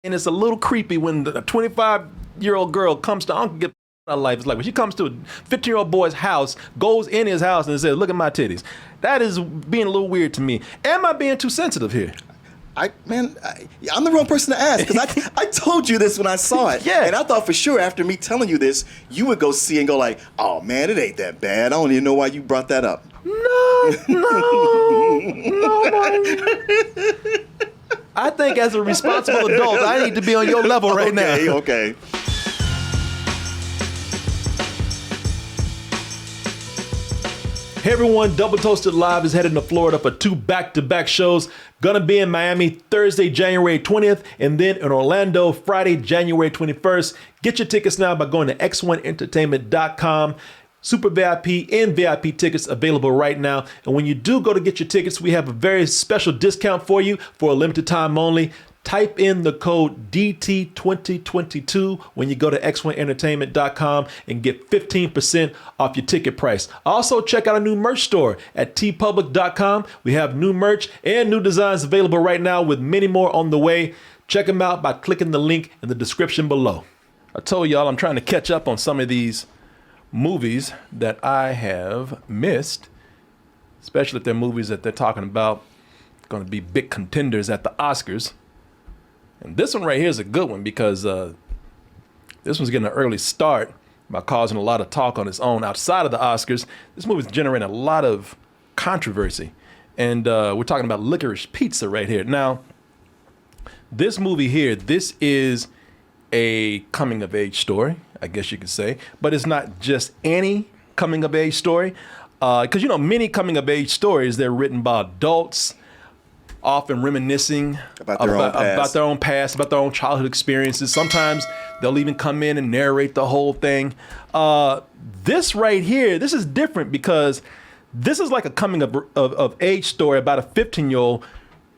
And it's a little creepy when a 25-year-old girl comes to Uncle get her life. It's like when she comes to a 15-year-old boy's house, goes in his house and says, "Look at my titties." That is being a little weird to me. Am I being too sensitive here? I'm the wrong person to ask because I told you this when I saw it. Yeah. And I thought for sure after me telling you this, you would go see and go like, "Oh man, it ain't that bad. I don't even know why you brought that up." No. I think as a responsible adult, I need to be on your level right now. Okay. Hey everyone, Double Toasted Live is headed to Florida for 2 back-to-back shows. Gonna be in Miami Thursday, January 20th, and then in Orlando, Friday, January 21st. Get your tickets now by going to x1entertainment.com. Super VIP and VIP tickets available right now. And when you do go to get your tickets, we have a very special discount for you for a limited time only. Type in the code DT2022 when you go to x1entertainment.com and get 15% off your ticket price. Also, check out our new merch store at tpublic.com. We have new merch and new designs available right now with many more on the way. Check them out by clicking the link in the description below. I told y'all I'm trying to catch up on some of these movies that I have missed, especially if they're movies that they're talking about going to be big contenders at the Oscars. And this one right here is a good one because this one's getting an early start by causing a lot of talk on its own outside of the Oscars. This movie's generating a lot of controversy. And we're talking about Licorice Pizza right here. Now, this movie here, this is a coming-of-age story, I guess you could say. But it's not just any coming-of-age story. Because, many coming-of-age stories, they're written by adults, often reminiscing about their own past, about their own childhood experiences. Sometimes they'll even come in and narrate the whole thing. This right here, this is different because this is like a coming of age story about a 15-year-old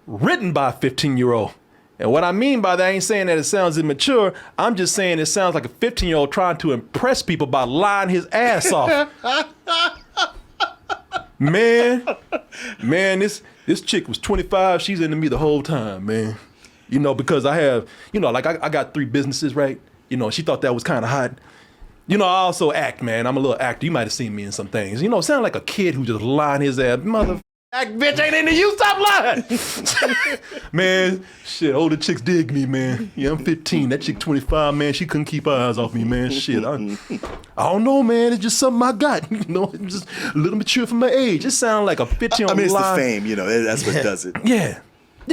written by a 15-year-old. And what I mean by that, I ain't saying that it sounds immature. I'm just saying it sounds like a 15-year-old trying to impress people by lying his ass off. Man, this chick was 25. She's into me the whole time, man. Because I have, I got 3 businesses, right? She thought that was kind of hot. I also act, man. I'm a little actor. You might have seen me in some things. Sound like a kid who just lying his ass. Mother, act bitch ain't into you. Stop lying. Man, shit, older chicks dig me, man. Yeah, I'm 15. That chick 25, man. She couldn't keep her eyes off me, man. Shit, I don't know, man. It's just something I got. I'm just a little mature for my age. It sounds like a 15-year-old it's line. the fame, that's what does it. Yeah. I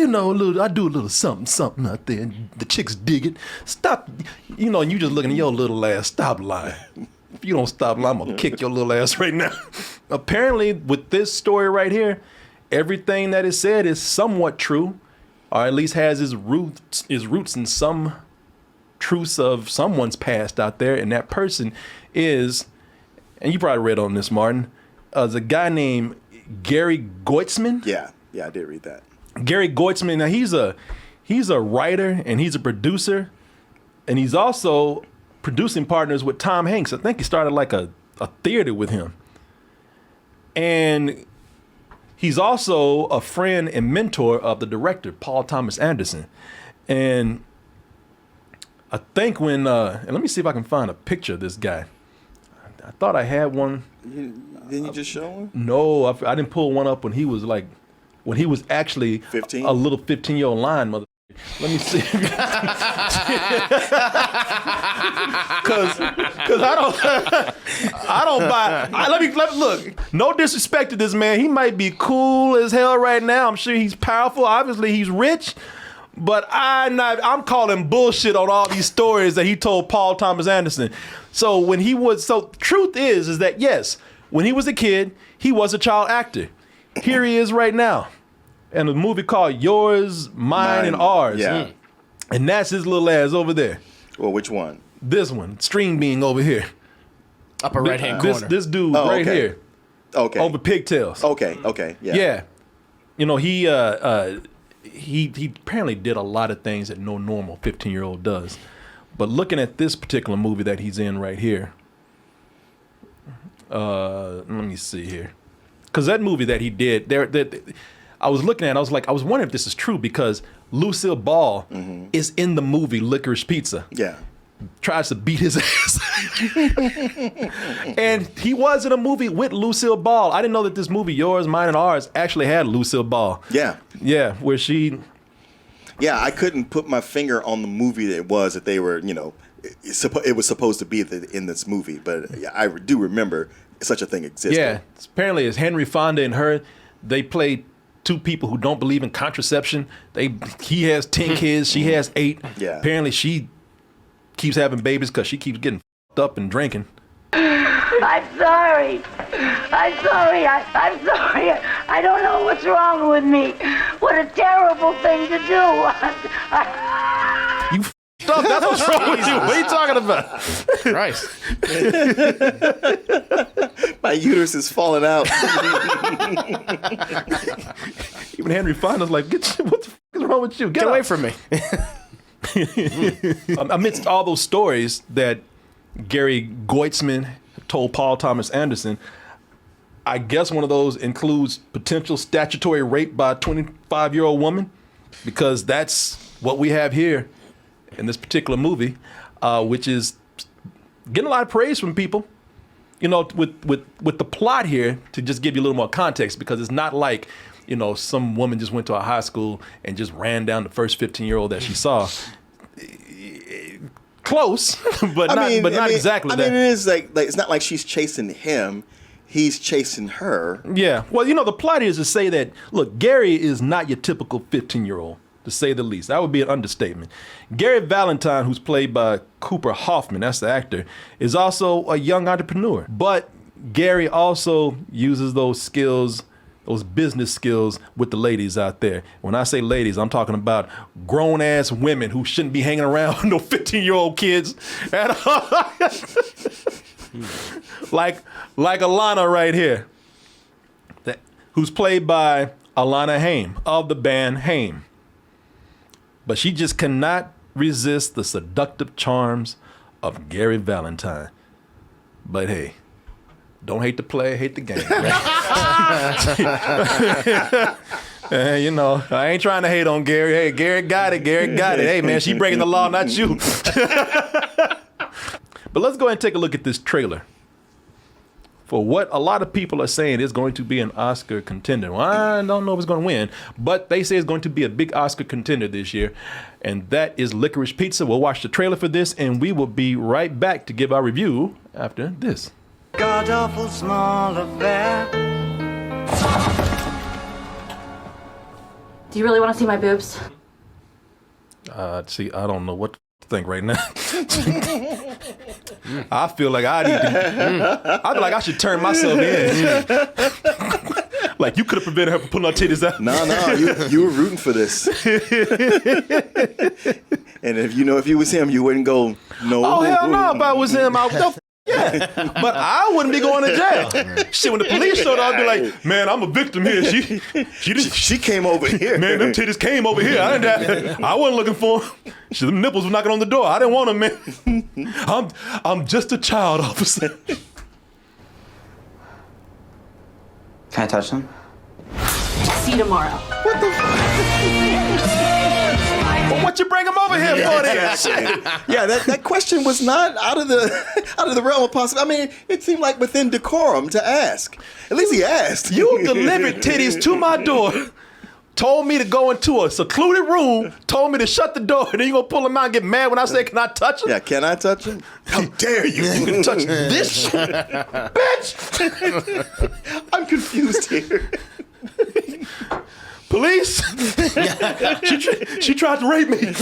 do a little something out there. And the chicks dig it. Stop, and you just looking at your little ass. Stop lying. If you don't stop lying, I'm gonna kick your little ass right now. Apparently, with this story right here, everything that is said is somewhat true, or at least has its roots in some truths of someone's past out there, and that person is, and you probably read on this, Martin, there's a guy named Gary Goetzman. Yeah, I did read that. Gary Goetzman. Now he's a writer and he's a producer, and he's also producing partners with Tom Hanks. I think he started like a theater with him. And he's also a friend and mentor of the director, Paul Thomas Anderson. And I think when, and let me see if I can find a picture of this guy. I thought I had one. Didn't you just show one? No, I didn't pull one up when he was actually 15? A little 15-year-old line, mother. Let me see. Because I don't buy. Look. No disrespect to this man. He might be cool as hell right now. I'm sure he's powerful. Obviously, he's rich. But I'm calling bullshit on all these stories that he told Paul Thomas Anderson. So truth is that yes, when he was a kid, he was a child actor. Here he is right now. And a movie called Yours, Mine, and Ours. Yeah. And that's his little ass over there. Well, which one? This one, Stream Being over here. Upper right-hand corner. This dude right here. Okay. Over pigtails. Okay. Yeah. Yeah. He apparently did a lot of things that no normal 15-year-old does. But looking at this particular movie that he's in right here, let me see here. Because that movie that he did, I was looking at it, I was wondering if this is true because Lucille Ball is in the movie Licorice Pizza. Yeah. Tries to beat his ass. And he was in a movie with Lucille Ball. I didn't know that this movie, Yours, Mine, and Ours, actually had Lucille Ball. Yeah. Yeah, where she... Yeah, I couldn't put my finger on the movie that they were, it was supposed to be in this movie. But yeah, I do remember such a thing existed. Yeah, apparently it's Henry Fonda and her. They play two people who don't believe in contraception. He has 10 kids, she has 8. Yeah. Apparently she keeps having babies because she keeps getting f***ed up and drinking. I'm sorry. I'm sorry. I'm sorry. I don't know what's wrong with me. What a terrible thing to do. You f***ed up, that's what's wrong with you. What are you talking about? Christ. My uterus is falling out. Even Henry Fonda's like, what the f*** is wrong with you? Get away from me. Amidst all those stories that Gary Goitzman told Paul Thomas Anderson, I guess one of those includes potential statutory rape by a 25-year-old woman, because that's what we have here in this particular movie, which is getting a lot of praise from people. With the plot here, to just give you a little more context, because it's not like, some woman just went to a high school and just ran down the first 15-year-old that she saw. Close, but not exactly that. It is like it's not like she's chasing him. He's chasing her. Yeah. Well, the plot is to say that, look, Gary is not your typical 15-year-old, to say the least. That would be an understatement. Gary Valentine, who's played by Cooper Hoffman, that's the actor, is also a young entrepreneur. But Gary also uses those skills, those business skills, with the ladies out there. When I say ladies, I'm talking about grown-ass women who shouldn't be hanging around with no 15-year-old kids. like Alana right here, who's played by Alana Haim of the band Haim. But she just cannot resist the seductive charms of Gary Valentine. But hey, don't hate the player, hate the game. I ain't trying to hate on Gary. Hey, Gary got it. Hey, man, she breaking the law, not you. But let's go ahead and take a look at this trailer for what a lot of people are saying is going to be an Oscar contender. Well, I don't know if it's going to win, but they say it's going to be a big Oscar contender this year, and that is Licorice Pizza. We'll watch the trailer for this, and we will be right back to give our review after this. God awful small affair. Do you really want to see my boobs? See, I don't know what to think right now. I feel like I feel like I should turn myself in. Like, you could have prevented her from pulling her titties out. No, you were rooting for this. And if you was him, you wouldn't go, no. Oh, hell no, if I was him, yeah, but I wouldn't be going to jail. Shit, when the police showed up, I'd be like, man, I'm a victim here. She came over here. Man, them titties came over here. I wasn't looking for them. Them nipples were knocking on the door. I didn't want them, man. I'm just a child, officer. Can I touch them? See you tomorrow. Well, what you bring them over here for then? Yeah, that question was not out of the realm of possibility. I mean, it seemed like within decorum to ask. At least he asked. You delivered titties to my door, told me to go into a secluded room, told me to shut the door, and then you gonna pull them out and get mad when I say, can I touch them? Yeah, can I touch him? How dare you? You can touch this shit, bitch. I'm confused here. Police? She tried to rape me.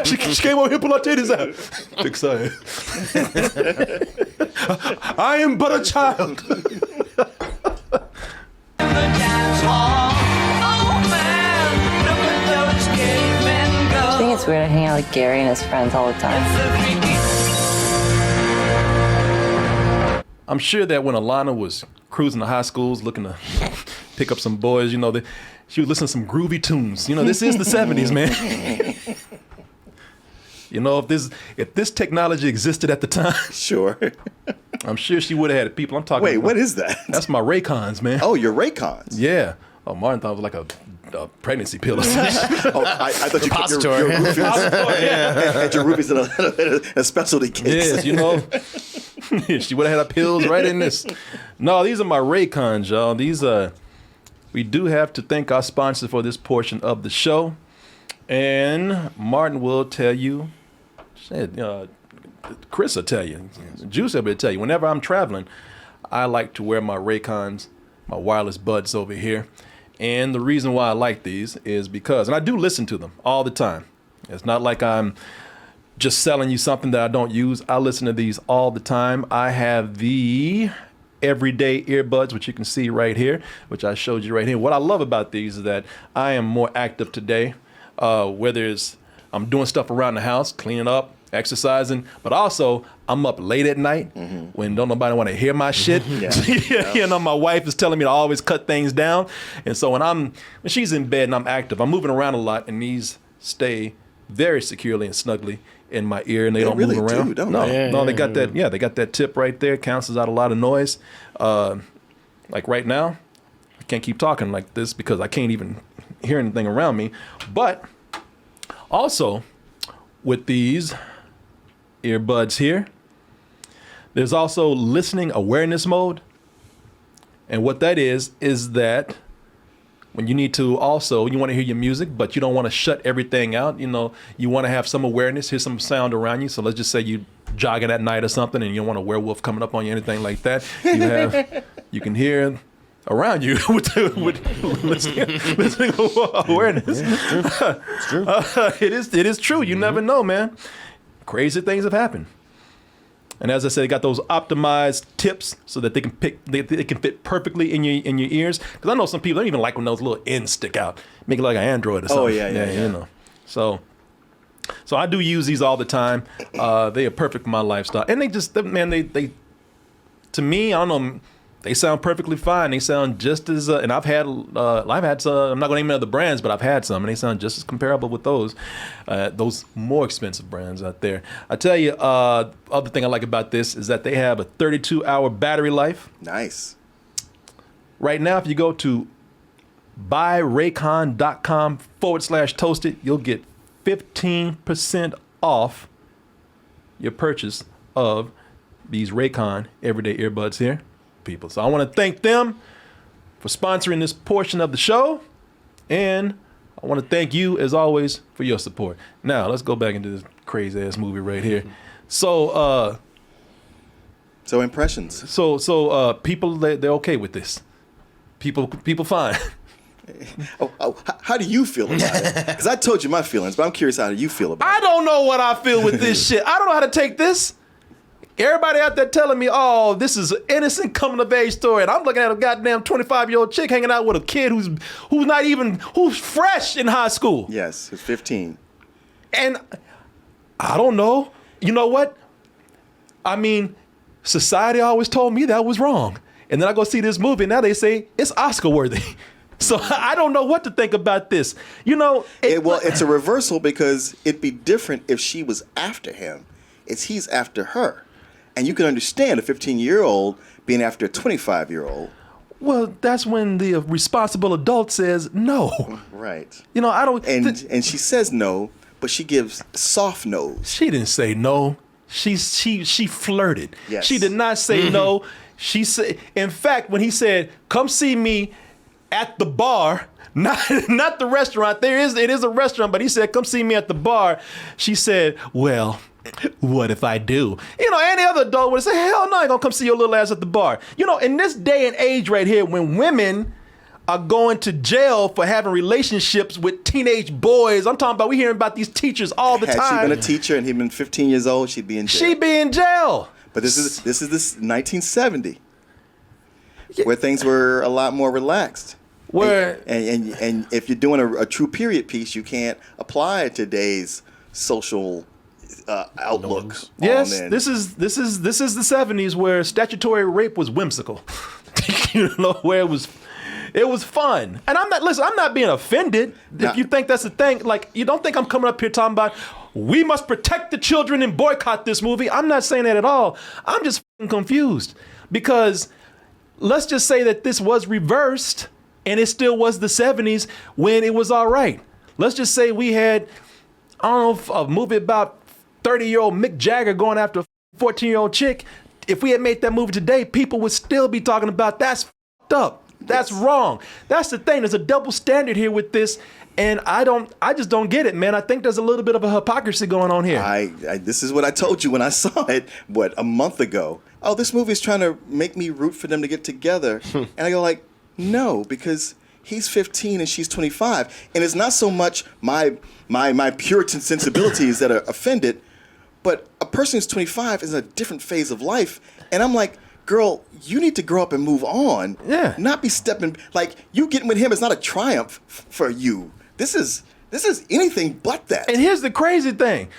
She came over here and pulled her titties out. Fix her ass. I am but a child. I think it's weird I hang out with Gary and his friends all the time. I'm sure that when Alana was cruising the high schools looking to pick up some boys, she would listen to some groovy tunes. This is the 70s, man. If this technology existed at the time, Sure. I'm sure she would have had people. I'm talking Wait, about. what is that? That's my Raycons, man. Oh, your Raycons. Yeah. Oh, Martin thought it was like pregnancy pill. Oh, I thought you kept your Repository. roofies. Had your roofies in a specialty case. Yes, you know. She would have had her pills right in this. No, these are my Raycons, y'all. These we do have to thank our sponsors for this portion of the show. And Martin will tell you, Chris will tell you, Juice will tell you, whenever I'm traveling, I like to wear my Raycons, my wireless buds over here. And the reason why I like these is because, and I do listen to them all the time. It's not like I'm just selling you something that I don't use. I listen to these all the time. I have the everyday earbuds, which you can see right here, which I showed you right here. What I love about these is that I am more active today, whether it's I'm doing stuff around the house, cleaning up, exercising, but also I'm up late at night when don't nobody want to hear my shit. You know, my wife is telling me to always cut things down, and so when she's in bed and I'm active, I'm moving around a lot, and these stay very securely and snugly in my ear, and they don't really move around. don't No, they? they got that. Yeah, they got that tip right there. Cancels out a lot of noise. Like right now, I can't keep talking like this because I can't even hear anything around me. But also with these earbuds here, there's also listening awareness mode. And what that is that when you need to also, you want to hear your music, but you don't want to shut everything out. You know, you want to have some awareness, hear some sound around you. So let's just say you jogging at night or something and you don't want a werewolf coming up on you, anything like that. You can hear around you with listening awareness. Yeah, it's true. It is true. You never know, man. Crazy things have happened. And as I said, they got those optimized tips so that they can fit perfectly in your ears. Because I know some people don't even like when those little ends stick out, make it like an Android or something. Oh yeah. You know. So I do use these all the time. They are perfect for my lifestyle, and they to me, I don't know. They sound perfectly fine. They sound just as, and I've had some, I'm not going to name other brands, but I've had some, and they sound just as comparable with those more expensive brands out there. I tell you, other thing I like about this is that they have a 32-hour battery life. Nice. Right now, if you go to buyraycon.com/toasted, you'll get 15% off your purchase of these Raycon everyday earbuds here. People. So I want to thank them for sponsoring this portion of the show, and I want to thank you as always for your support. Now let's go back into this crazy ass movie right here. So impressions. So people they're okay with this. People fine. How do you feel about it? Because I told you my feelings, but I'm curious how do you feel about it? I don't know what I feel with this shit. I don't know how to take this. Everybody out there telling me, oh, this is an innocent coming of age story. And I'm looking at a goddamn 25-year-old chick hanging out with a kid who's fresh in high school. Yes, who's 15. And I don't know. You know what? I mean, society always told me that was wrong. And then I go see this movie, and now they say it's Oscar worthy. So I don't know what to think about this. You know, it's a reversal because it'd be different if she was after him. He's after her. And you can understand a 15-year-old being after a 25-year-old. Well, that's when the responsible adult says no. Right. You know, I don't. And she says no, but she gives soft no's. She didn't say no. She flirted. Yes. She did not say no. She said. In fact, when he said, "Come see me at the bar," not the restaurant. It is a restaurant, but he said, "Come see me at the bar." She said, "Well, what if I do?" You know, any other adult would say, hell no, I ain't gonna come see your little ass at the bar. You know, in this day and age right here, when women are going to jail for having relationships with teenage boys, I'm talking about, we hearing about these teachers all the time. Had she been a teacher and he'd been 15 years old, she'd be in jail. She'd be in jail. But this is 1970, where things were a lot more relaxed. Where and if you're doing a true period piece, you can't apply today's social outlook. Yes, this is the 70s where statutory rape was whimsical. You know, where it was fun. And I'm not being offended. If you think that's the thing, like, you don't think I'm coming up here talking about we must protect the children and boycott this movie. I'm not saying that at all. I'm just confused because let's just say that this was reversed And it still was the 70s when it was all right. Let's just say we had, I don't know, a movie about 30-year-old Mick Jagger going after a 14-year-old chick. If we had made that movie today, people would still be talking about that's fucked up. That's wrong. That's the thing. There's a double standard here with this. And I just don't get it, man. I think there's a little bit of a hypocrisy going on here. This is what I told you when I saw it, a month ago. Oh, this movie is trying to make me root for them to get together. And I go like, no, because he's 15 and she's 25. And it's not so much my Puritan sensibilities that are offended, but a person who's 25 is in a different phase of life. And I'm like, girl, you need to grow up and move on. Yeah. Not be stepping, like, you getting with him is not a triumph for you. This is anything but that. And here's the crazy thing.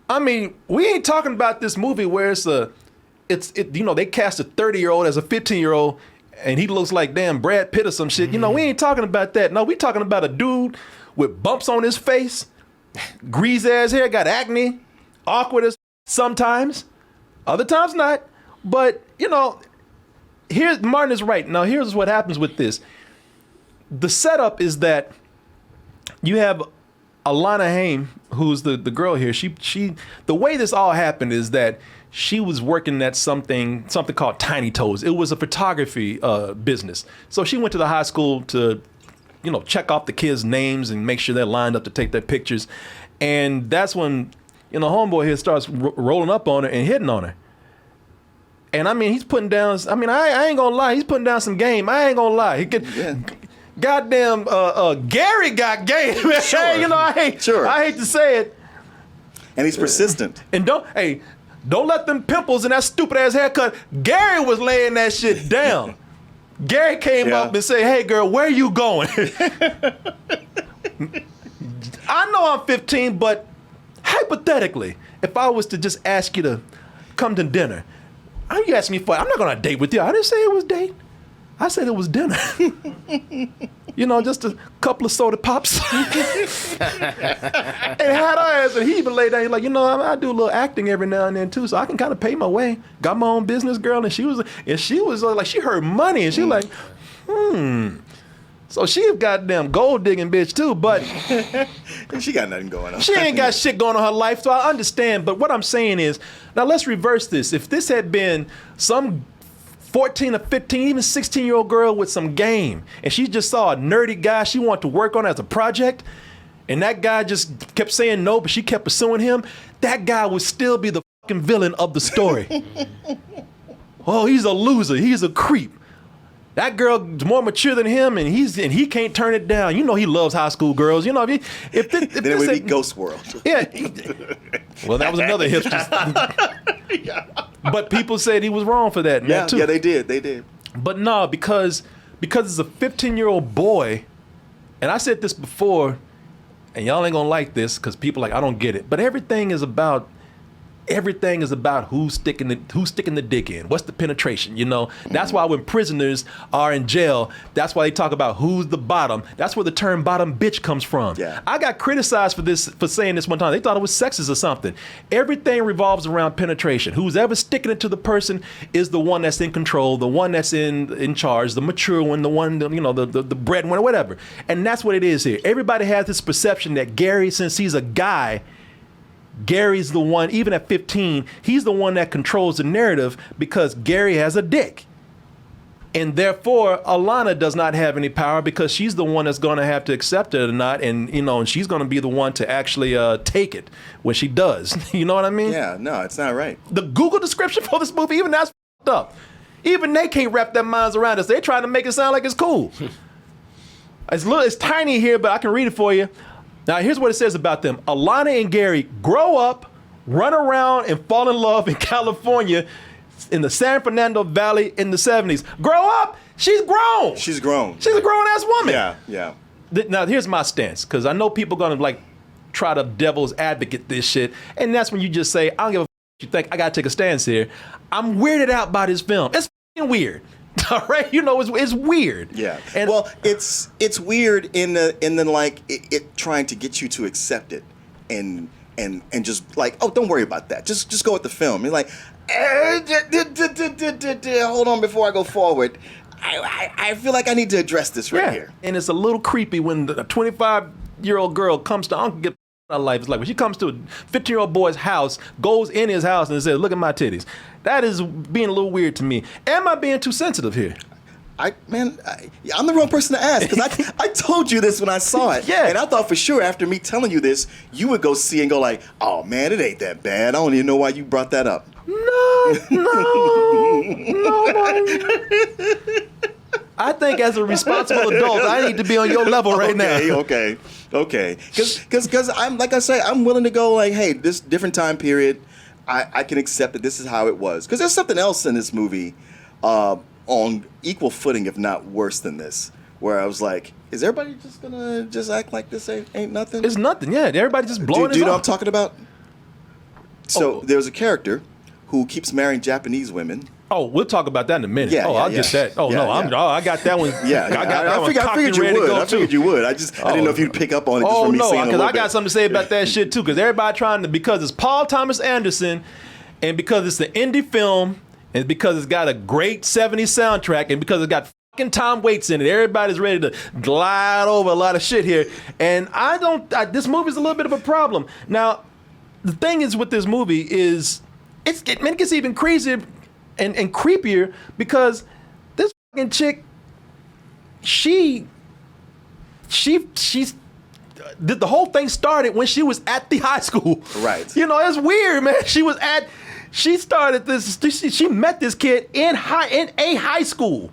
I mean, we ain't talking about this movie where they cast a 30-year-old as a 15-year-old and he looks like damn Brad Pitt or some shit. You know, we ain't talking about that. No, we talking about a dude with bumps on his face, greasy ass hair, got acne, awkward as sometimes, other times not. But, you know, Martin is right. Now, here's what happens with this. The setup is that you have Alana Haim, who's the girl here. She the way this all happened is that she was working at something called Tiny Toes. It was a photography business. So she went to the high school to, you know, check off the kids' names and make sure they're lined up to take their pictures. And that's when, you know, homeboy here starts rolling up on her and hitting on her. And I mean, he's putting down, I ain't gonna lie, he's putting down some game. I ain't gonna lie. Goddamn, Gary got game. Sure. You know, I hate to say it. And he's persistent. And don't let them pimples and that stupid ass haircut. Gary was laying that shit down. Gary came up and said, hey girl, where you going? I know I'm 15, but hypothetically, if I was to just ask you to come to dinner, you asking me I'm not going to date with you. I didn't say it was date. I said it was dinner. You know, just a couple of soda pops. And had our ass, and he even laid down, he's like, you know, I do a little acting every now and then too, so I can kind of pay my way. Got my own business, girl, and she was like, she heard money, and she like, So she a goddamn gold digging bitch too, but she got nothing going on. She ain't got shit going on in her life, so I understand. But what I'm saying is, now let's reverse this. If this had been some 14 or 15, even 16-year-old girl with some game, and she just saw a nerdy guy she wanted to work on as a project, and that guy just kept saying no, but she kept pursuing him, that guy would still be the fucking villain of the story. Oh, he's a loser. He's a creep. That girl's more mature than him, and he can't turn it down. You know he loves high school girls. You know then it would be Ghost World. Yeah. Well, that was another hipster. But people said he was wrong for that. Yeah, too. Yeah, they did. But no, because it's a 15-year-old boy, and I said this before, and y'all ain't gonna like this because people are like, I don't get it. But everything is about who's sticking the dick in. What's the penetration? You know, that's why when prisoners are in jail, that's why they talk about who's the bottom. That's where the term bottom bitch comes from. Yeah. I got criticized for saying this one time. They thought it was sexist or something. Everything revolves around penetration. Who's ever sticking it to the person is the one that's in control, the one that's in charge, the mature one, the one, you know, the breadwinner, whatever. And that's what it is here. Everybody has this perception that Gary, since he's a guy, Gary's the one, even at 15, he's the one that controls the narrative because Gary has a dick. And therefore, Alana does not have any power because she's the one that's going to have to accept it or not. And, you know, and she's going to be the one to actually take it when she does. You know what I mean? Yeah, no, it's not right. The Google description for this movie, even that's f***ed up. Even they can't wrap their minds around this. They're trying to make it sound like it's cool. It's tiny here, but I can read it for you. Now, here's what it says about them. Alana and Gary grow up, run around, and fall in love in California in the San Fernando Valley in the 70s. Grow up? She's grown. She's grown. She's a grown-ass woman. Yeah. Now, here's my stance, because I know people are going to, try to devil's advocate this shit, and that's when you just say, I don't give a f*** you think, I got to take a stance here. I'm weirded out by this film. It's f***ing weird. All right, you know, it's weird. Yeah. And well, it's weird in the it trying to get you to accept it and just like, oh, don't worry about that. Just go with the film. You're like, hold on before I go forward. I feel like I need to address this right here. And it's a little creepy when a 25-year-old girl comes to Uncle get out of life. It's like when she comes to a 15-year-old boy's house, goes in his house and says, "Look at my titties." That is being a little weird to me. Am I being too sensitive here? I'm the wrong person to ask because I told you this when I saw it. Yeah. And I thought for sure after me telling you this, you would go see and go like, "Oh man, it ain't that bad. I don't even know why you brought that up." No. I think as a responsible adult, I need to be on your level right now. Okay. Because I'm like I say, I'm willing to go like, hey, this different time period, I can accept that this is how it was. Because there's something else in this movie on equal footing, if not worse than this, where I was like, is everybody just gonna just act like this ain't nothing? It's nothing. Yeah, everybody just blowing Do you know off. what I'm talking about? So there's a character who keeps marrying Japanese women. Oh, we'll talk about that in a minute. Yeah, I'll yeah. get that. Oh, Yeah, no, yeah. I got that one. Yeah, I got that one I cocked figured and you ready to would. go, I figured too. you would. I didn't know if you'd pick up on it just from me saying a little because I got bit. something to say about that shit too. Because everybody trying to, because it's Paul Thomas Anderson, and because it's an indie film, and because it's got a great '70s soundtrack, and because it's got fucking Tom Waits in it, everybody's ready to glide over a lot of shit here. And this movie's a little bit of a problem. Now, the thing is with this movie is it gets even crazier and creepier because this fucking chick, she's the whole thing started when she was at the high school. Right. You know, it's weird, man. She met this kid in a high school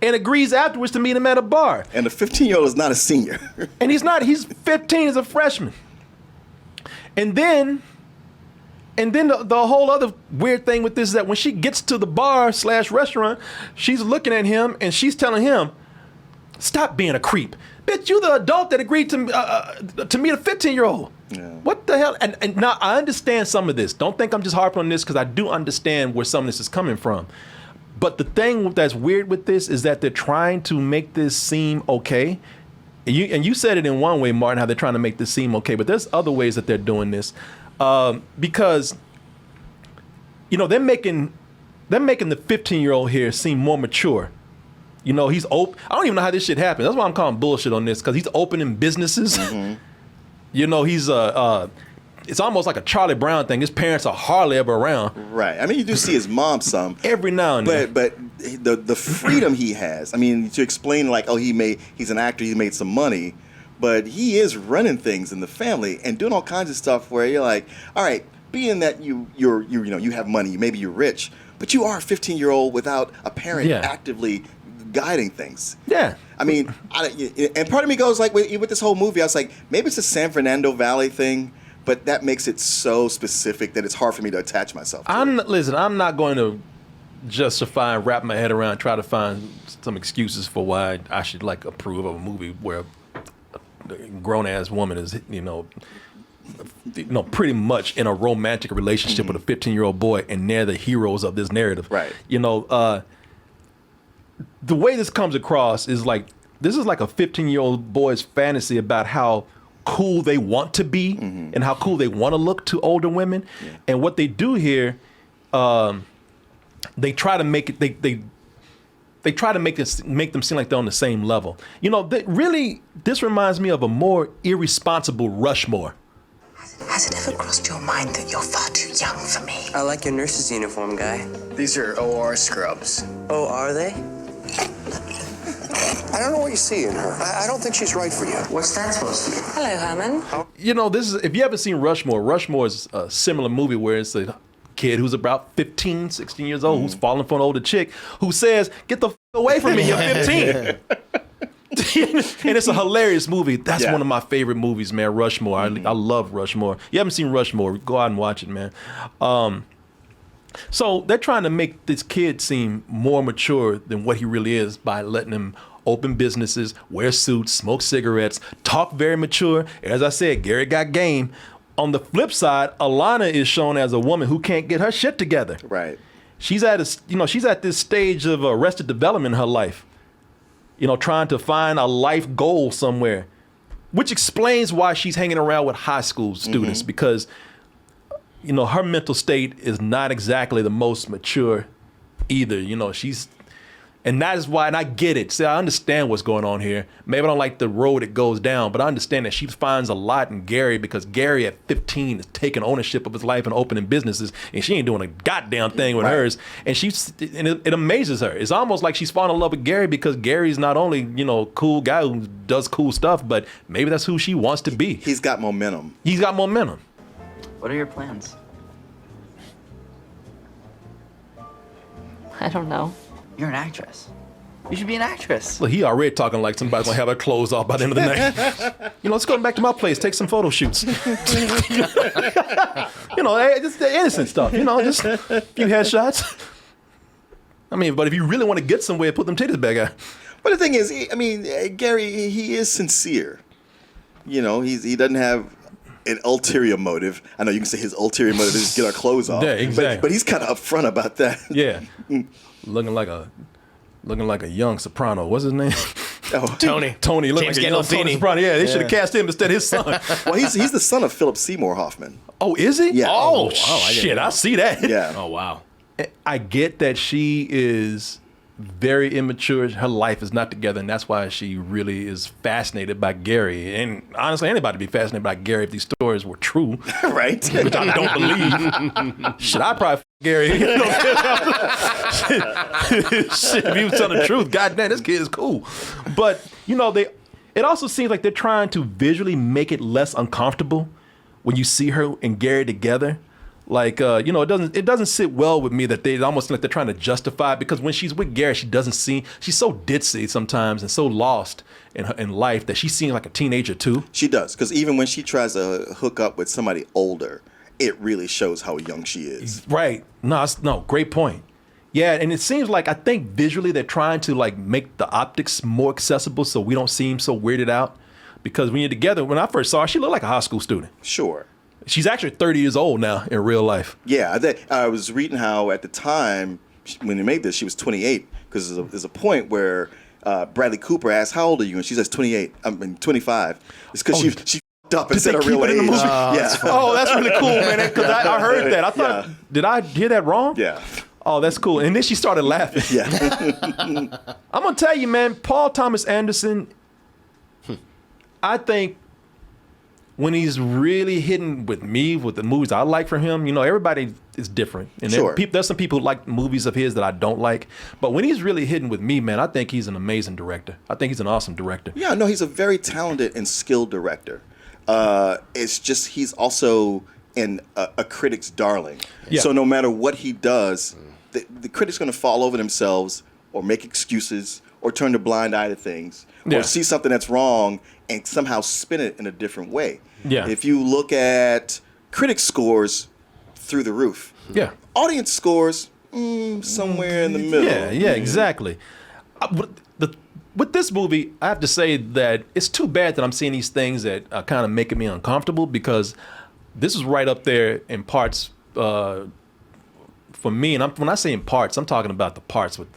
and agrees afterwards to meet him at a bar. And the 15-year-old is not a senior. And he's 15, he's a freshman. And then the whole other weird thing with this is that when she gets to the bar/restaurant, she's looking at him and she's telling him, "Stop being a creep. Bitch, you the adult that agreed to meet a 15-year-old. Yeah. What the hell?" And now I understand some of this. Don't think I'm just harping on this because I do understand where some of this is coming from. But the thing that's weird with this is that they're trying to make this seem okay. And you said it in one way, Martin, how they're trying to make this seem okay. But there's other ways that they're doing this. Because, you know, they're making the 15-year-old here seem more mature. You know, he's open. I don't even know how this shit happened. That's why I'm calling bullshit on this, because he's opening businesses. Mm-hmm. You know, he's it's almost like a Charlie Brown thing. His parents are hardly ever around. Right. I mean, you do see his mom some every now and then. But the freedom he has. I mean, to explain like, oh, he's an actor. He made some money. But he is running things in the family and doing all kinds of stuff where you're like, all right, being that you have money, maybe you're rich, but you are a 15-year-old without a parent actively guiding things. Yeah. I mean, and part of me goes like with this whole movie, I was like, maybe it's a San Fernando Valley thing, but that makes it so specific that it's hard for me to attach myself to it. Listen, I'm not going to justify and wrap my head around, try to find some excuses for why I should like approve of a movie where grown-ass woman is, pretty much in a romantic relationship with a 15-year-old boy, and they're the heroes of this narrative. Right. You know, the way this comes across is like, this is like a 15-year-old boy's fantasy about how cool they want to be and how cool they want to look to older women. Yeah. And what they do here, they try to make it, they try to make them seem like they're on the same level. You know, this reminds me of a more irresponsible Rushmore. Has it ever crossed your mind that you're far too young for me? I like your nurse's uniform, guy. These are OR scrubs. Oh, are they? I don't know what you see in her. I don't think she's right for you. What's that supposed to be? Hello, Herman. You know, if you haven't seen Rushmore is a similar movie where it's a kid who's about 15, 16 years old who's falling for an older chick who says, "Get the away from me, you're 15. And it's a hilarious movie. That's one of my favorite movies, man. Rushmore. I love Rushmore. You haven't seen Rushmore, go out and watch it, man. So they're trying to make this kid seem more mature than what he really is by letting him open businesses, wear suits, smoke cigarettes, talk very mature. As I said, Gary got game. On the flip side, Alana is shown as a woman who can't get her shit together. Right. She's at this stage of arrested development in her life. You know, trying to find a life goal somewhere, which explains why she's hanging around with high school students because, you know, her mental state is not exactly the most mature either. You know, she's And that is why, and I get it. See, I understand what's going on here. Maybe I don't like the road it goes down, but I understand that she finds a lot in Gary because Gary at 15 is taking ownership of his life and opening businesses, and she ain't doing a goddamn thing with hers. And it amazes her. It's almost like she's falling in love with Gary because Gary's not only, cool guy who does cool stuff, but maybe that's who she wants to be. He's got momentum. He's got momentum. What are your plans? I don't know. You're an actress. You should be an actress. Look, he already talking like somebody's gonna have her clothes off by the end of the night. Let's go back to my place, take some photo shoots. Just the innocent stuff. Just a few headshots. I mean, but if you really want to get somewhere, put them titties back out. But the thing is, Gary, he is sincere. He doesn't have an ulterior motive. I know you can say his ulterior motive is just get our clothes off. Yeah, exactly. But he's kind of upfront about that. Yeah. Looking like a young soprano. What's his name? Tony. Tony. Looking James like a young Tony Gandolfini. soprano. Yeah, they should have cast him instead of his son. Well, he's the son of Philip Seymour Hoffman. Oh, is he? Yeah. Oh, wow, I didn't shit. know. I see that. Yeah. Oh, wow. I get that she is very immature. Her life is not together, and that's why she really is fascinated by Gary. And honestly, anybody would be fascinated by Gary if these stories were true. Right? Which I don't believe. Shit, I probably Gary. Shit, if he was telling the truth, goddamn, this kid is cool. But it also seems like they're trying to visually make it less uncomfortable when you see her and Gary together. Like, it doesn't sit well with me that they almost like they're trying to justify it, because when she's with Gary, she's so ditzy sometimes and so lost in life that she seems like a teenager too. She does, because even when she tries to hook up with somebody older, it really shows how young she is. Right. No, great point. Yeah, and it seems like I think visually they're trying to like make the optics more accessible so we don't seem so weirded out. Because when you're together, when I first saw her, she looked like a high school student. Sure. She's actually 30 years old now in real life. Yeah, I was reading how at the time when they made this, she was 28, because there's a point where Bradley Cooper asked, "How old are you?" And she says 28. I mean 25. It's because she f***ed up and said her real age. Yeah. Oh, that's really cool, man. Because I heard that. I thought, did I hear that wrong? Yeah. Oh, that's cool. And then she started laughing. Yeah. I'm gonna tell you, man. Paul Thomas Anderson. I think when he's really hitting with me with the movies I like from him, everybody is different. And Sure. there's some people who like movies of his that I don't like. But when he's really hitting with me, man, I think he's an amazing director. I think he's an awesome director. Yeah, no, he's a very talented and skilled director. It's just he's also a critic's darling. Yeah. So no matter what he does, the critic's going to fall over themselves or make excuses or turn a blind eye to things Yeah. or see something that's wrong and somehow spin it in a different way. Yeah. If you look at critic scores, through the roof. Yeah. Audience scores, somewhere in the middle. Yeah, exactly. With this movie, I have to say that it's too bad that I'm seeing these things that are kind of making me uncomfortable, because this is right up there in parts for me. And when I say in parts, I'm talking about the parts with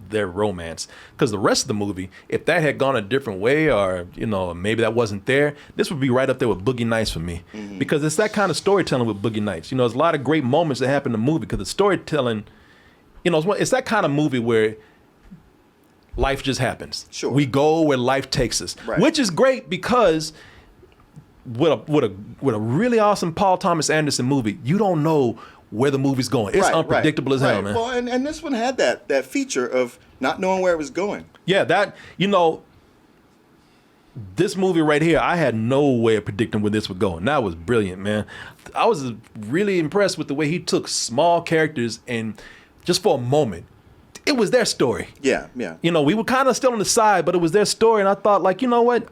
their romance. Because the rest of the movie, if that had gone a different way, or maybe that wasn't there, this would be right up there with Boogie Nights for me. Mm-hmm. Because it's that kind of storytelling with Boogie Nights. There's a lot of great moments that happen in the movie because the storytelling, it's that kind of movie where life just happens. Sure. We go where life takes us, right. Which is great, because with a really awesome Paul Thomas Anderson movie, you don't know where the movie's going. It's unpredictable as hell, man. Well, and this one had that feature of not knowing where it was going. Yeah, this movie right here, I had no way of predicting where this would go. And that was brilliant, man. I was really impressed with the way he took small characters and just for a moment, it was their story. Yeah. We were kind of still on the side, but it was their story. And I thought, like, you know what?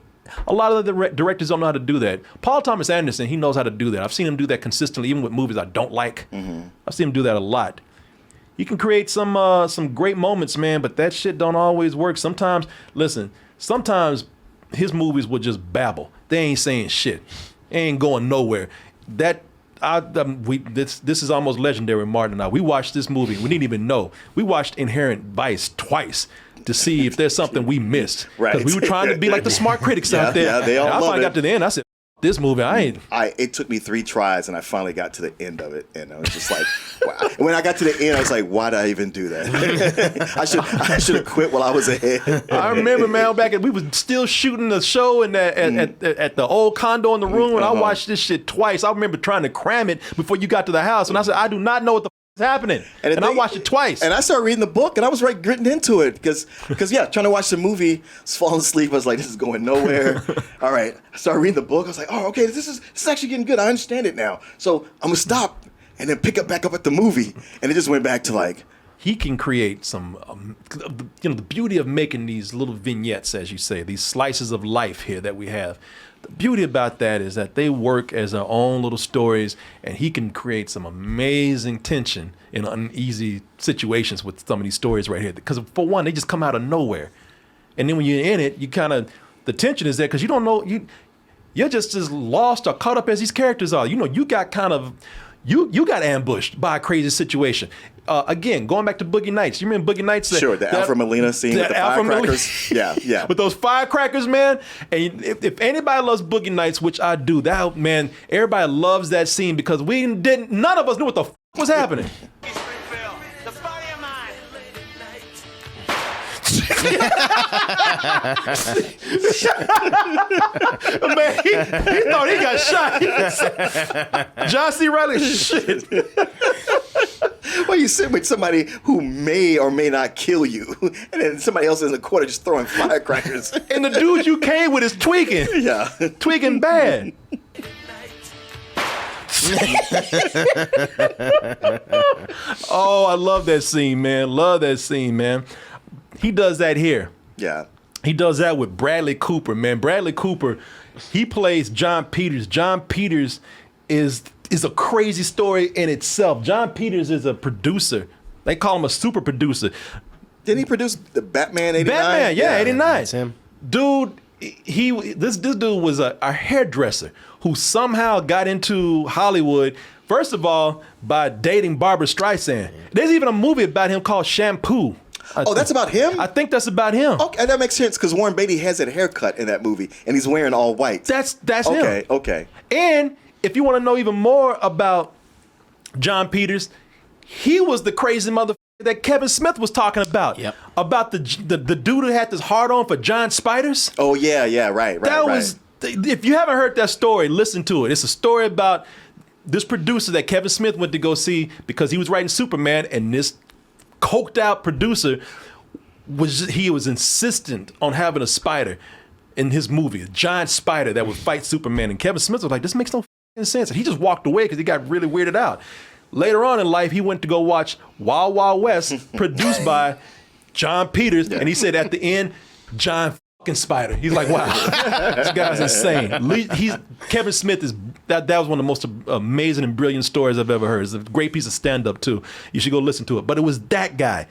A lot of the directors don't know how to do that. Paul Thomas Anderson, he knows how to do that. I've seen him do that consistently, even with movies I don't like. Mm-hmm. I've seen him do that a lot. He can create some great moments, man, but that shit don't always work. Sometimes sometimes his movies will just babble. They ain't saying shit. They ain't going nowhere. This is almost legendary, Martin and I. We watched this movie. We didn't even know. We watched Inherent Vice twice to see if there's something we missed. Right. Because we were trying to be like the smart critics out there. Yeah, they all and I love finally it. got to the end. I said, this movie, It took me 3 tries, and I finally got to the end of it, and I was just like, wow. When I got to the end, I was like, why did I even do that? I should have quit while I was ahead. I remember, man, we was still shooting the show at the old condo in the room, and I watched this shit twice. I remember trying to cram it before you got to the house, and I said, I do not know what the is happening, and I watched it twice. And I started reading the book, and I was getting into it because trying to watch the movie, I was falling asleep. I was like, this is going nowhere. All right, I started reading the book. I was like, oh, okay, this is actually getting good. I understand it now. So I'm gonna stop and then pick back up at the movie, and it just went back to like. He can create some, the beauty of making these little vignettes, as you say, these slices of life here that we have. The beauty about that is that they work as their own little stories, and he can create some amazing tension in uneasy situations with some of these stories right here. Because for one, they just come out of nowhere. And then when you're in it, the tension is there because you don't know, you're just as lost or caught up as these characters are. You got you got ambushed by a crazy situation. Again, going back to Boogie Nights. You remember Boogie Nights? Sure, the Alfred Molina scene with the firecrackers. Yeah. With those firecrackers, man. And if anybody loves Boogie Nights, which I do, everybody loves that scene because none of us knew what the was happening. Man, he thought he got shot. John C. Reilly, shit. Well, you sit with somebody who may or may not kill you, and then somebody else in the corner just throwing firecrackers. And the dude you came with is tweaking. Yeah. Tweaking bad. Oh, I love that scene, man. Love that scene, man. He does that here. Yeah. He does that with Bradley Cooper, man. Bradley Cooper, he plays John Peters. John Peters is a crazy story in itself. John Peters is a producer. They call him a super producer. Didn't he produce the Batman 89? Batman, yeah, 89. That's him. Dude, this dude was a hairdresser who somehow got into Hollywood, first of all, by dating Barbara Streisand. There's even a movie about him called Shampoo. That's about him? I think that's about him. Okay, that makes sense because Warren Beatty has that haircut in that movie, and he's wearing all white. That's him. Okay. And if you want to know even more about John Peters, he was the crazy motherfucker that Kevin Smith was talking about. Yep. About the dude who had this hard on for John Spiders. Oh, yeah, right. If you haven't heard that story, listen to it. It's a story about this producer that Kevin Smith went to go see because he was writing Superman, and this coked out producer was insistent on having a spider in his movie, a giant spider that would fight Superman. And Kevin Smith was like, this makes no sense. And he just walked away because he got really weirded out. Later on in life, he went to go watch Wild Wild West, produced by John Peters, and he said at the end, John fucking Spider. He's like, wow, this guy's insane. Kevin Smith that was one of the most amazing and brilliant stories I've ever heard. It's a great piece of stand-up too. You should go listen to it. But it was that guy.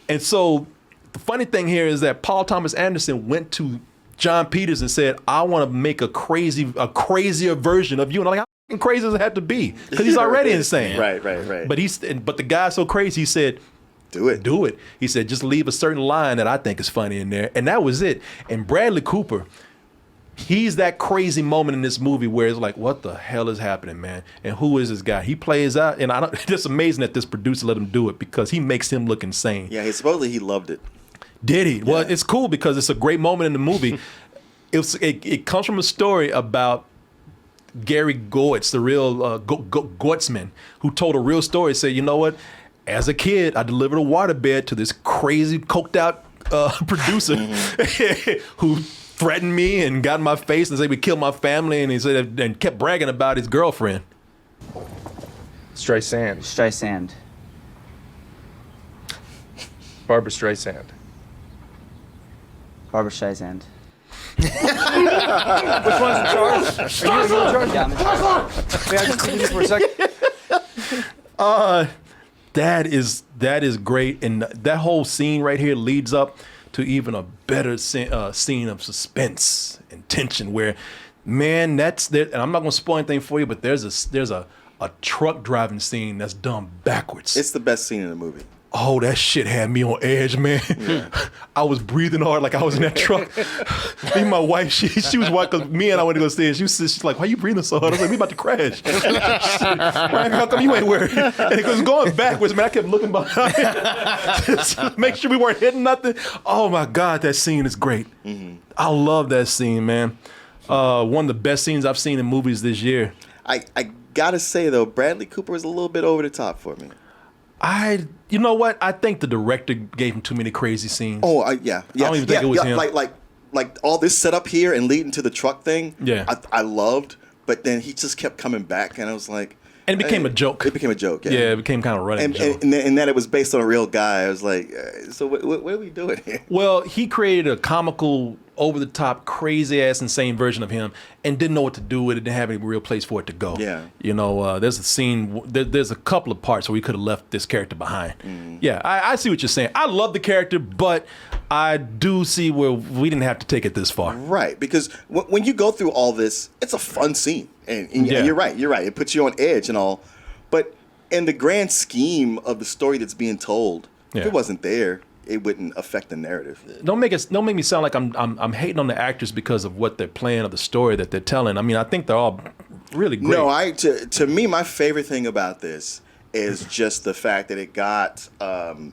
And so the funny thing here is that Paul Thomas Anderson went to John Peters and said, I want to make a crazier version of you. And I'm like, how fucking crazy does it have to be? Because he's already insane. Right. But the guy's so crazy, he said, Do it. He said, just leave a certain line that I think is funny in there. And that was it. And Bradley Cooper, he's that crazy moment in this movie where it's like, what the hell is happening, man? And who is this guy? He plays out, and it's just amazing that this producer let him do it because he makes him look insane. Yeah, supposedly he loved it. Did he? Yeah. Well, it's cool because it's a great moment in the movie. It comes from a story about Gary Goetz, the real Goetzman, who told a real story. Said, you know what? As a kid, I delivered a waterbed to this crazy, coked out producer who threatened me and got in my face and said he would kill my family, and he said and kept bragging about his girlfriend. Streisand. Barbara Streisand. Barbara Streisand. Which one's in charge? Are you in charge? Yeah, I'm in charge. May I just do this for a second? That is great, and that whole scene right here leads up to even a better scene of suspense and tension. Where, man, that's there. And I'm not going to spoil anything for you, but there's a truck driving scene that's done backwards. It's the best scene in the movie. Oh, that shit had me on edge, man. Yeah. I was breathing hard like I was in that truck. Me and my wife, she was watching, because me and I went to go stay, and she's like, why you breathing so hard? I was like, we about to crash. How come you ain't worried? And it was going backwards, man. I kept looking behind just to make sure we weren't hitting nothing. Oh my God, that scene is great. Mm-hmm. I love that scene, man. One of the best scenes I've seen in movies this year. I gotta say, though, Bradley Cooper was a little bit over the top for me. You know what? I think the director gave him too many crazy scenes. Oh, yeah. I don't even think it was him. Like all this setup here and leading to the truck thing. Yeah. I loved, but then he just kept coming back, and I was like, and it became a joke. It became a joke. Yeah, yeah, it became kind of running joke. And that it was based on a real guy. I was like, so what are we doing here? Well, he created a comical, over-the-top, crazy-ass, insane version of him and didn't know what to do with it, didn't have any real place for it to go. Yeah. You know, there's a scene, there's a couple of parts where we could have left this character behind. Mm. Yeah, I see what you're saying. I love the character, but I do see where we didn't have to take it this far. Right, because when you go through all this, it's a fun scene. And you're right. It puts you on edge and all. But in the grand scheme of the story that's being told, if it wasn't there, it wouldn't affect the narrative. Don't make me sound like I'm hating on the actors because of what they're playing or the story that they're telling. I mean, I think they're all really great. No, to me, my favorite thing about this is just the fact that it got. I'm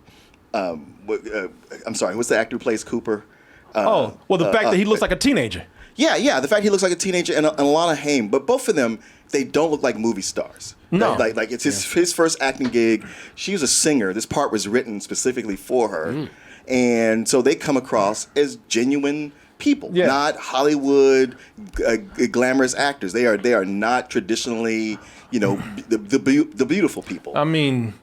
sorry, what's the actor who plays Cooper? The fact that he looks like a teenager. Yeah, the fact he looks like a teenager and Alana Haim, but both of them, they don't look like movie stars. No. Like it's his first acting gig. She was a singer. This part was written specifically for her. Mm. And so they come across as genuine people, not Hollywood glamorous actors. They are not traditionally, the beautiful people. I mean,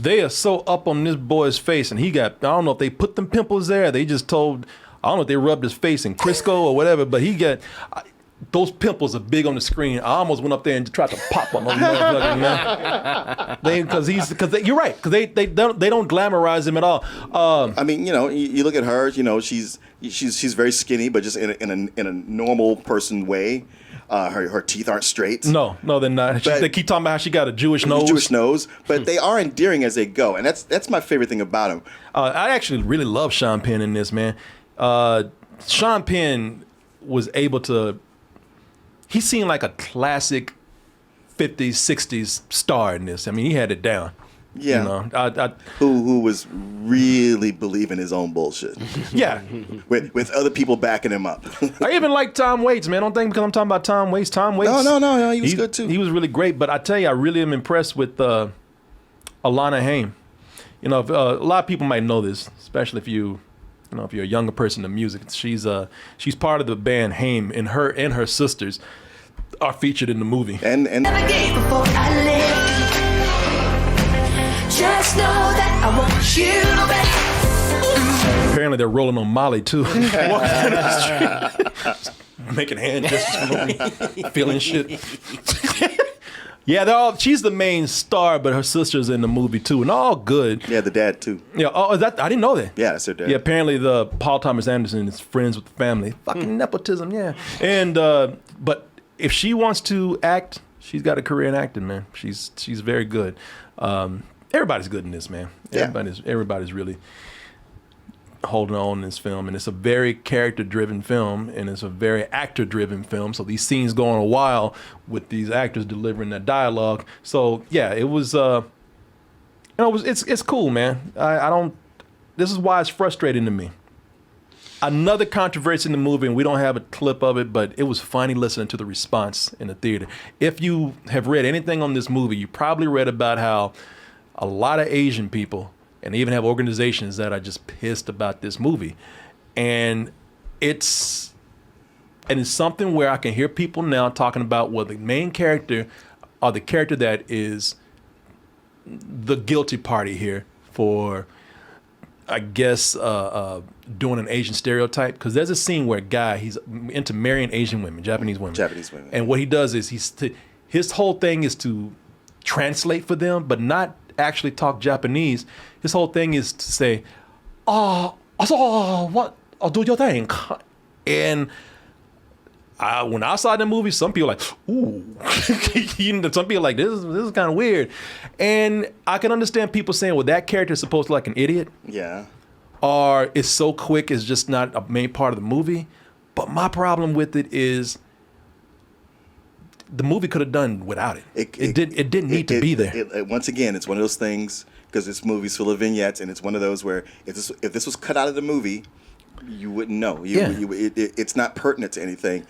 they are so up on this boy's face, and I don't know if they put them pimples there. They just told, I don't know if they rubbed his face in Crisco or whatever, but he got, those pimples are big on the screen. I almost went up there and tried to pop them on the motherfucker, man. You're right, because they don't glamorize him at all. I mean, you look at her, she's very skinny, but just in a normal person way. Her teeth aren't straight. No, they're not. They keep talking about how she got a Jewish nose. But they are endearing as they go, and that's my favorite thing about them. I actually really love Sean Penn in this, man. Sean Penn was able to. He seemed like a classic 50s, 60s star in this. I mean, he had it down. Yeah. Who was really believing his own bullshit. Yeah. with other people backing him up. I even like Tom Waits, man. Don't think because I'm talking about Tom Waits. No. He was good too. He was really great. But I tell you, I really am impressed with Alana Haim. A lot of people might know this, especially if you're a younger person in music. She's part of the band Haim, and her sisters are featured in the movie. And just know that I want you back. Apparently they're rolling on Molly too. Walking down the street, making hand gestures, feeling shit. Yeah, she's the main star, but her sister's in the movie too, and all good. Yeah, the dad too. Yeah, I didn't know that. Yeah, that's her dad. Yeah, apparently the Paul Thomas Anderson is friends with the family. Fucking nepotism, yeah. And but if she wants to act, she's got a career in acting, man. She's very good. Everybody's good in this, man. Yeah. Everybody's really holding on in this film, and it's a very character-driven film, and it's a very actor-driven film. So these scenes go on a while with these actors delivering their dialogue. So yeah, it was. It's cool, man. I don't. This is why it's frustrating to me. Another controversy in the movie, and we don't have a clip of it, but it was funny listening to the response in the theater. If you have read anything on this movie, you probably read about how a lot of Asian people, and they even have organizations that are just pissed about this movie. And it's something where I can hear people now talking about, well, the main character or the character that is the guilty party here for, I guess, doing an Asian stereotype. Because there's a scene where a guy, he's into marrying Asian women, Japanese women. And what he does is his whole thing is to translate for them, but not actually talk Japanese. His whole thing is to say, what do you think? And when I saw the movie, some people like, ooh, some people like this is kind of weird, and I can understand people saying, well, that character is supposed to look like an idiot, Yeah. or it's so quick, it's just not a main part of the movie. But my problem with it is, the movie could have done without it. It didn't need to be there. Once again, it's one of those things because this movie's full of vignettes, and it's one of those where if this was cut out of the movie, you wouldn't know. It's not pertinent to anything.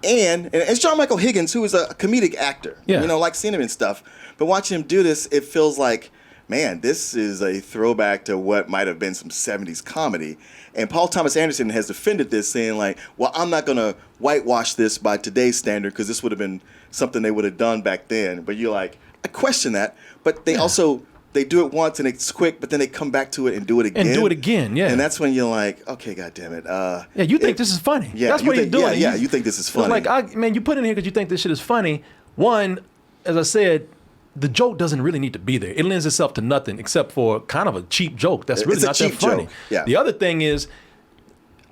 And it's John Michael Higgins, who is a comedic actor. Yeah. Like seeing him and stuff. But watching him do this, it feels like, man, this is a throwback to what might have been some 70s comedy. And Paul Thomas Anderson has defended this, saying like, well, I'm not going to whitewash this by today's standard because this would have been something they would have done back then. But you're like, I question that. But they also... They do it once and it's quick, but then they come back to it and do it again. Yeah. And that's when you're like, okay, goddamn it. You think this is funny. Yeah, that's what he's doing. Yeah, you think this is funny. It's like, you put it in here because you think this shit is funny. One, as I said, the joke doesn't really need to be there. It lends itself to nothing except for kind of a cheap joke that's really not that funny. Yeah. The other thing is,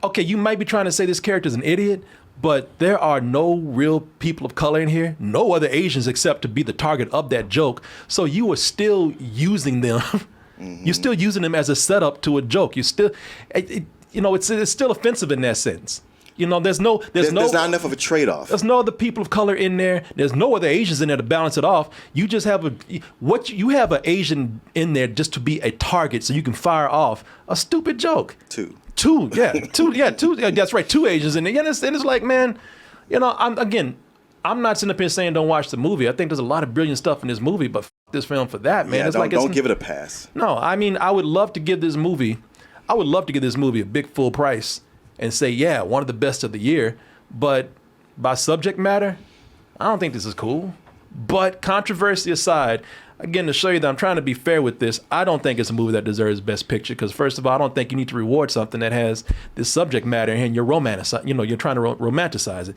okay, you might be trying to say this character's an idiot, but there are no real people of color in here, no other Asians except to be the target of that joke. So you are still using them. Mm-hmm. You're still using them as a setup to a joke. You still, it's still offensive in that sense. There's not enough of a trade-off. There's no other people of color in there. There's no other Asians in there to balance it off. You just have you have an Asian in there just to be a target so you can fire off a stupid joke. Two. That's right. Two Asians in there. And it's like, man, I'm not sitting up here saying don't watch the movie. I think there's a lot of brilliant stuff in this movie, but this film for that, man. Yeah, don't give it a pass. No, I would love to give this movie a big full price and say, yeah, one of the best of the year. But by subject matter, I don't think this is cool. But controversy aside, again, to show you that I'm trying to be fair with this, I don't think it's a movie that deserves Best Picture because, first of all, I don't think you need to reward something that has this subject matter and you're you're trying to romanticize it.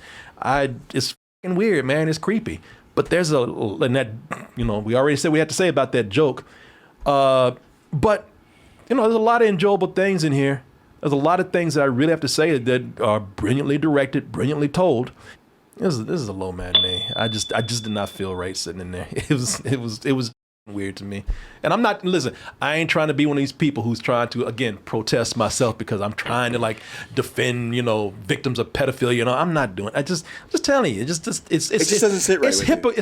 It's fucking weird, man. It's creepy. But there's and that, we already said we had to say about that joke. But, there's a lot of enjoyable things in here. There's a lot of things that I really have to say that are brilliantly directed, brilliantly told. This is a low matinee. I just did not feel right sitting in there. It was weird to me. And I ain't trying to be one of these people who's trying to, again, protest myself because I'm trying to defend, victims of pedophilia. I'm not doing it. I'm just telling you, it just doesn't sit right with you.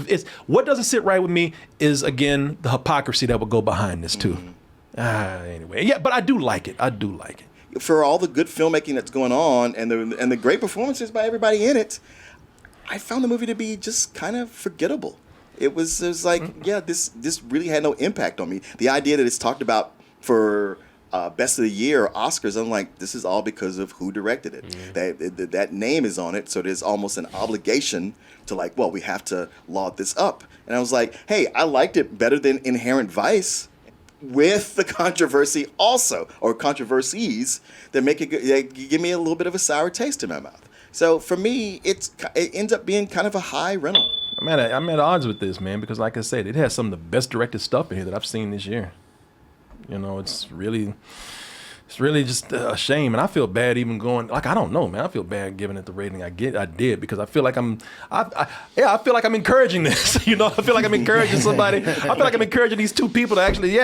It's what doesn't sit right with me is, again, the hypocrisy that would go behind this too. Anyway, yeah, but I do like it. For all the good filmmaking that's going on and the great performances by everybody in it, I found the movie to be just kind of forgettable. It was like, this really had no impact on me. The idea that it's talked about for Best of the Year or Oscars, I'm like, this is all because of who directed it. Mm-hmm. That name is on it, so there's almost an obligation to we have to laud this up. And I was like, hey, I liked it better than Inherent Vice, with the controversy also, or controversies that make it give me a little bit of a sour taste in my mouth. So for me, it ends up being kind of a high rental. I'm at odds with this, man, because like I said, it has some of the best directed stuff in here that I've seen this year. It's really just a shame, and I feel bad even going. I don't know, man. I feel bad giving it the rating I did because I feel like I feel like I'm encouraging this. I feel like I'm encouraging somebody. I feel like I'm encouraging these two people to actually,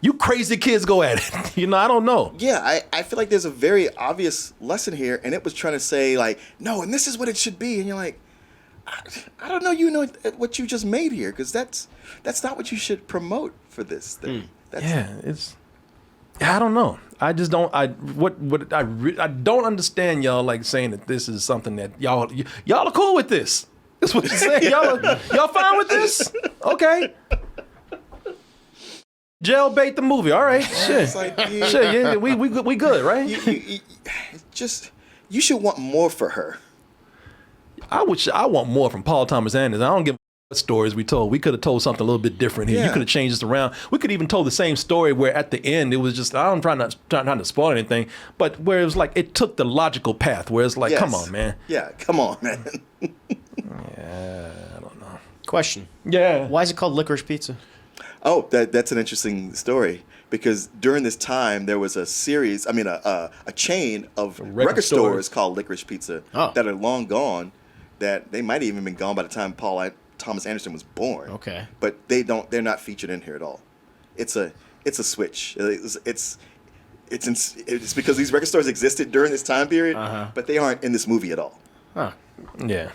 you crazy kids go at it. I don't know. Yeah, I feel like there's a very obvious lesson here, and it was trying to say no, and this is what it should be, and you're like, I don't know, what you just made here, because that's not what you should promote for this thing. I don't know. I just don't. I don't understand y'all saying that this is something that y'all are cool with this. That's what you're saying. Y'all fine with this? Okay. Jailbait the movie. All right. Shit. We good, right? You should want more for her. I want more from Paul Thomas Anderson. I don't give what stories we told. We could have told something a little bit different here. Yeah. You could have changed this around. We could even told the same story where at the end it was just, I'm trying to spoil anything, but where it was it took the logical path where it's yes. Come on, man. Yeah, come on, man. Yeah, I don't know. Question. Yeah. Why is it called Licorice Pizza? Oh, that's an interesting story because during this time there was a chain of record stores called Licorice Pizza that are long gone. That they might have even been gone by the time Thomas Anderson was born. Okay, but they're not featured in here at all. It's a switch. It's because these record stores existed during this time period, but they aren't in this movie at all. Huh. Yeah.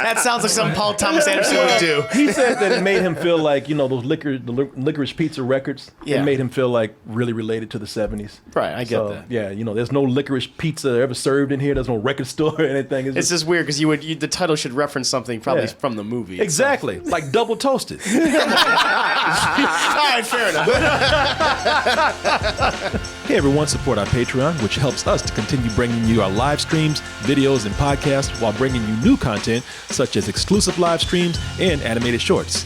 That sounds like something Paul Thomas Anderson would do. He said that it made him feel like, those Licorice Pizza records, it made him feel like really related to the 70s. Right, I get that. Yeah, there's no licorice pizza ever served in here. There's no record store or anything. It's just weird because the title should reference something probably from the movie. Exactly. So. Like Double Toasted. All right, fair enough. Hey everyone, support our Patreon, which helps us to continue bringing you our live streams, videos, and podcasts while bringing you new content such as exclusive live streams and animated shorts.